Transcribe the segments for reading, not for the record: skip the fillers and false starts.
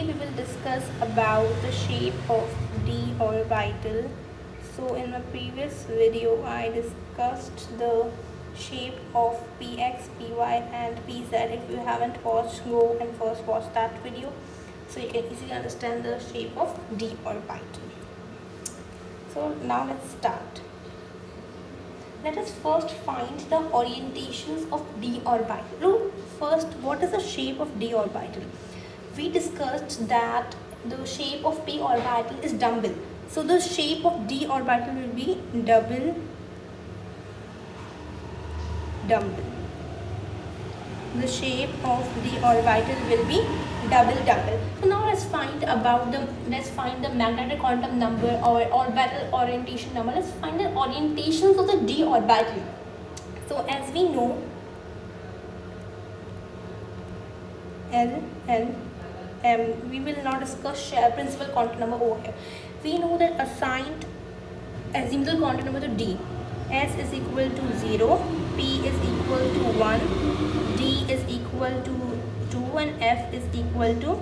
we will discuss about the shape of d orbital. So in my previous video I discussed the shape of px, py and pz. If you haven't watched, go and first watch that video so you can easily understand the shape of d orbital. So now let's start. Let us first find the orientations of d orbital. First, what is the shape of d orbital? We discussed that the shape of p orbital is dumbbell. So the shape of d orbital will be double dumbbell. The shape of d orbital will be double dumbbell. So now let's find the magnetic quantum number or orbital orientation number. Let's find the orientations of the d orbital. So as we know, L, M, we will not discuss principal quantum number over here. We know that assigned azimuthal quantum number to d, S is equal to 0, P is equal to 1, D is equal to 2 and F is equal to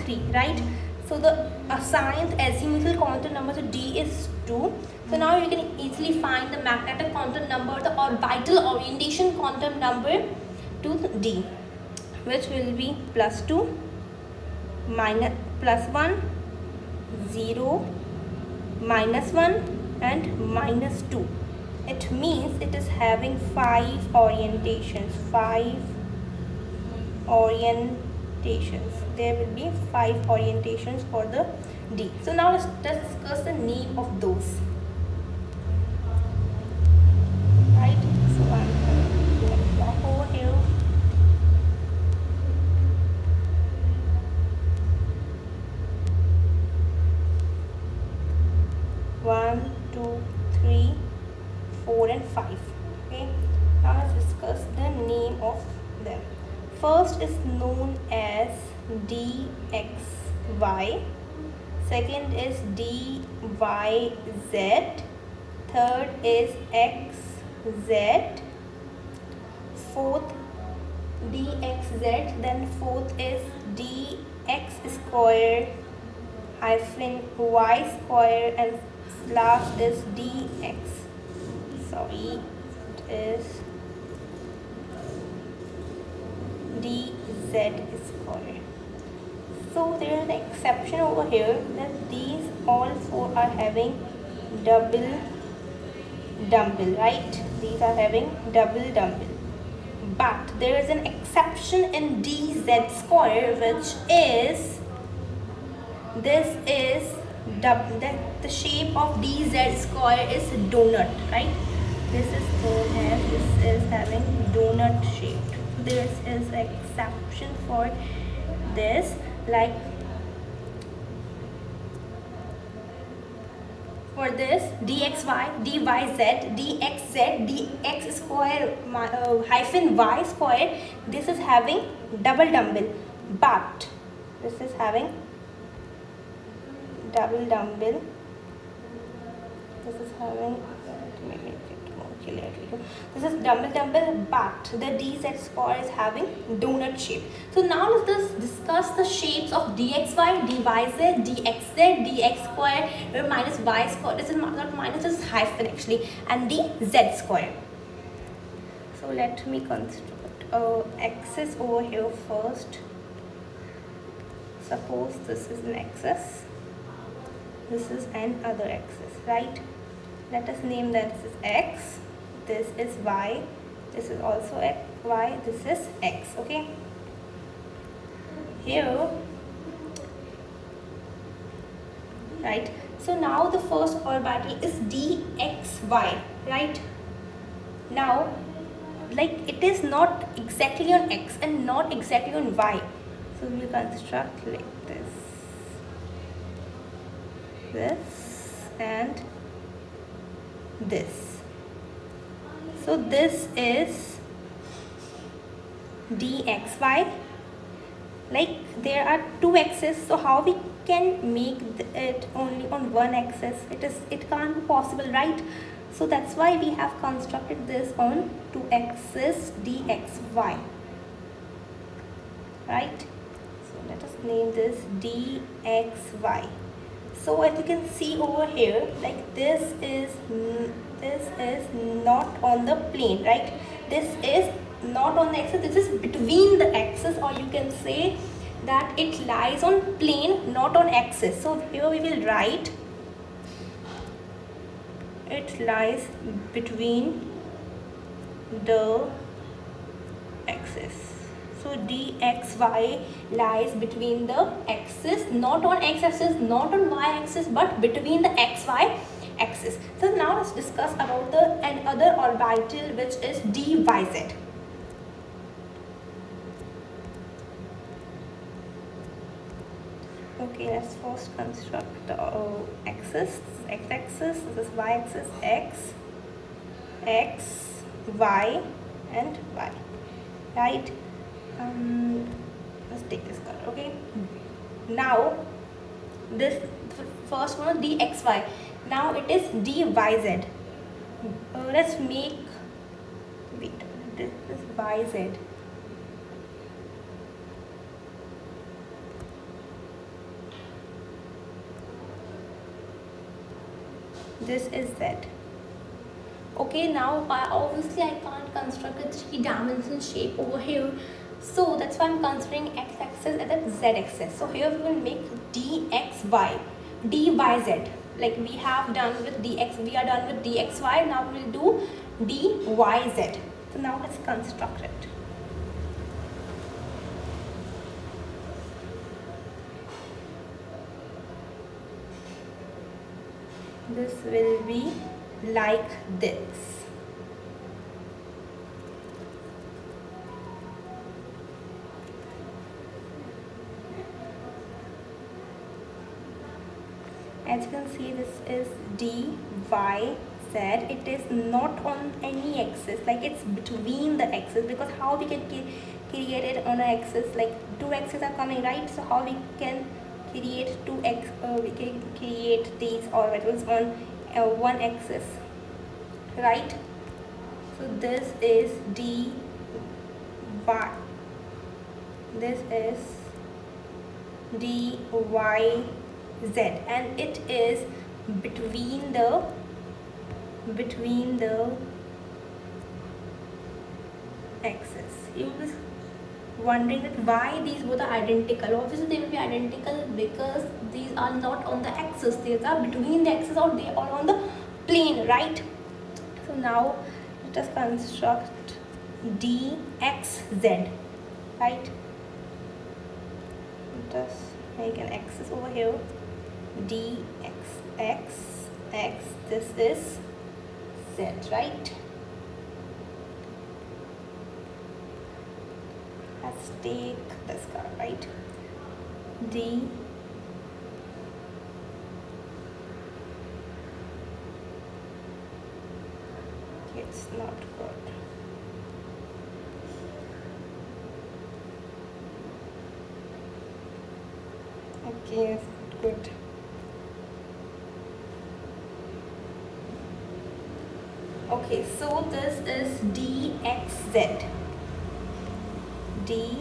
3, right? So the assigned azimuthal quantum number to d is 2. So now you can easily find the magnetic quantum number, the orbital orientation quantum number to d, which will be +2, +1, 0, -1 and -2. It means it is having 5 orientations. There will be 5 orientations for the d. So now let's discuss the name of those. Right? So I'm going to block over here. One, 2, 3, 4 and 5. Okay, now let's discuss the name of them. First is known as dxy, second is dyz, third is xz, fourth dxz, then fourth is dx square hyphen y square, and last is dx. Sorry, it is dz square. So there is an exception over here that these all 4 are having double dumbbell, right? These are having double dumbbell. But there is an exception in dz square, which is the shape of dz square is donut, right? This is having donut shape. There is an exception for this, like for this dxy, dyz, dxz, dx square hyphen y square, this is having double dumbbell, but this is having double dumbbell. This is having, let me make it more clear. This is double dumbbell, but the dz square is having donut shape. So now let us discuss the shapes of dxy, dyz, dxz, dx square minus y square. This is not minus, this is hyphen actually, and dz square. So let me construct axis over here first. Suppose this is an axis, this is an other axis, right? Let us name that this is x, this is y, this is also y, this is x. Okay, here, right? So now the first orbital is dxy, right? Now, like, it is not exactly on x and not exactly on y, so we will construct like this and this. So this is dxy. Like, there are 2 axes, so how we can make it only on one axis? It can't be possible, right? So that's why we have constructed this on 2 axis dxy, right? So let us name this dxy. So as you can see over here, like this is not on the plane, right? This is not on the axis, this is between the axis, or you can say that it lies on plane, not on axis. So here we will write it lies between the axis. So dxy lies between the axis, not on x-axis, not on y-axis, but between the xy axis. So now let's discuss about the another orbital, which is dyz. Okay, let's first construct the axis. This is x-axis, this is y-axis, x, y, and y, right? Let's take this color. Okay, now this first one dxy, now it is dyz. Let's make, wait, this is yz. This is z. Okay, now obviously I can't construct a 3-dimensional shape over here, so that's why I'm considering x-axis and then z-axis. So here we will make dxy, dyz, like we have done with dx, we are done with dxy. Now we will do dyz. So now let's construct it. This will be like this. As you can see, this is dyz. It is not on any axis, like it's between the axis, because how we can create it on an axis, like two axes are coming, right? So how we can create we can create these orbitals on one axis, right? So this is dy, this is dyz, and it is between the axis. You will wondering that why these both are identical. Obviously they will be identical because these are not on the axis, these are between the axis, or they are on the plane, right? So now let us construct dxz, right? Let us make an axis over here, dx, x, this is z, right? Let's take this color, right? D, it's not good. Okay, it's good. Okay, so this is dxz, dxz.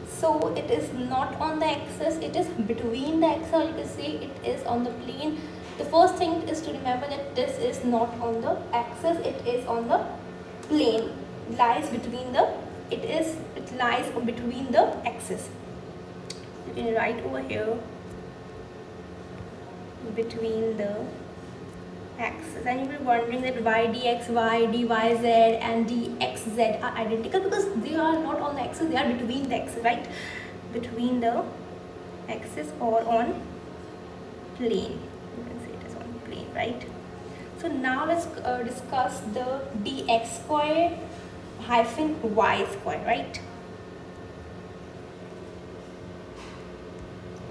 So it is not on the axis, it is between the axis, or you can say it is on the plane. The first thing is to remember that this is not on the axis, it is on the plane, lies between the, it lies between the axis. You can write over here between the axis, and you will be wondering that why dxy, dyz and dxz are identical, because they are not on the axis, they are between the axis, right? Between the axis or on plane, you can say it is on plane, right? So now let's discuss the dx square hyphen y square, right?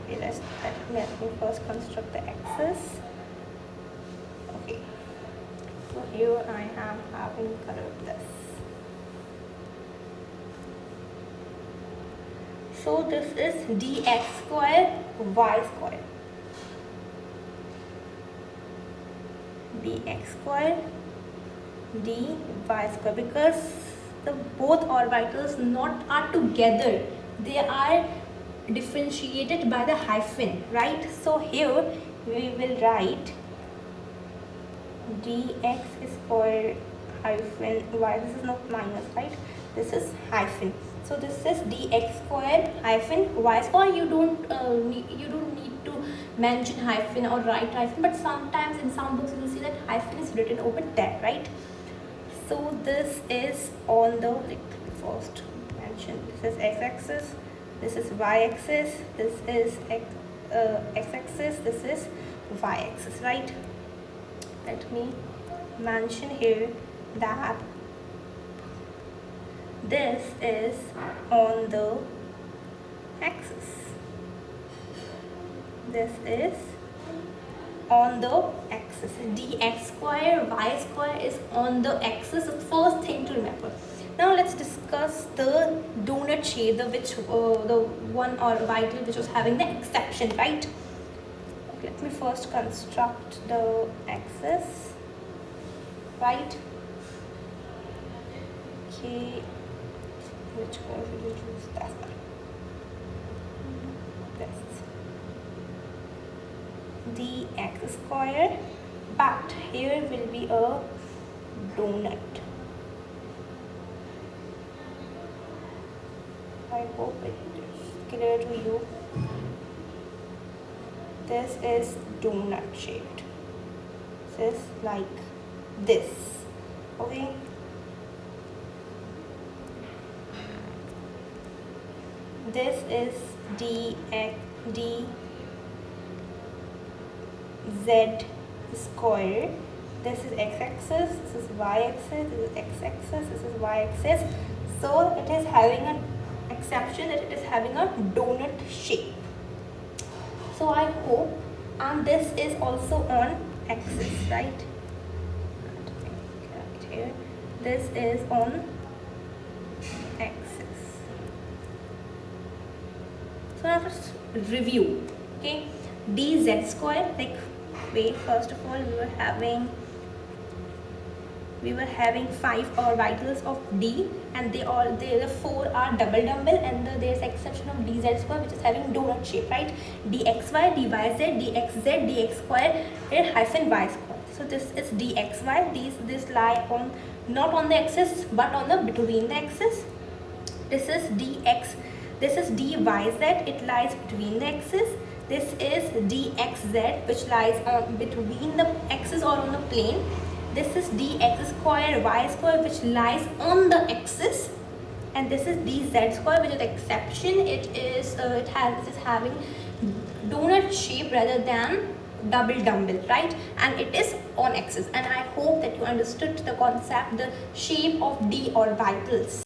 Okay, let me first construct the axis. Okay, so here I am having colored this. So this is dx square y square, dx square dy square, because the both orbitals not are together, they are differentiated by the hyphen, right? So here we will write dx square hyphen y. This is not minus, right? This is hyphen. So this is dx square hyphen y square. You don't need to mention hyphen or write hyphen, but sometimes in some books you will see that hyphen is written over there, right? So this is on the, first mention, this is x-axis, this is y-axis, this is x-axis, this is y-axis, right? Let me mention here that this is on the axis, this is on the axis. Dx square y square is on the axis. The first thing to remember. Now let's discuss the donut shape, the one orbital which was having the exception, right? Okay, let me first construct the axis, right? Okay, which color should you choose? That's one. Dx square, but here will be a donut. I hope it is clear to you. This is donut shaped. This is like this. Okay. This is dz square. This is x-axis, this is y-axis, this is x-axis, this is y-axis. So it is having an exception that it is having a donut shape. So I hope, and this is also on axis, right? Here, this is on axis. So now let's review. Okay, dz square, like, wait, first of all we were having 5 orbitals of d, and the 4 are double dumbbell, and there's exception of dz square which is having donut shape, right? dxy, dyz, dxz, dx square and hyphen y square. So this is dxy. This lie on, not on the axis but on the between the axis. This is dx. This is dyz. It lies between the axis. This is dxz, which lies between the axis or on the plane. This is dx square y square, which lies on the axis, and this is dz square, which is the exception. It is having donut shape rather than double dumbbell, right? And it is on axis. And I hope that you understood the concept, the shape of d orbitals.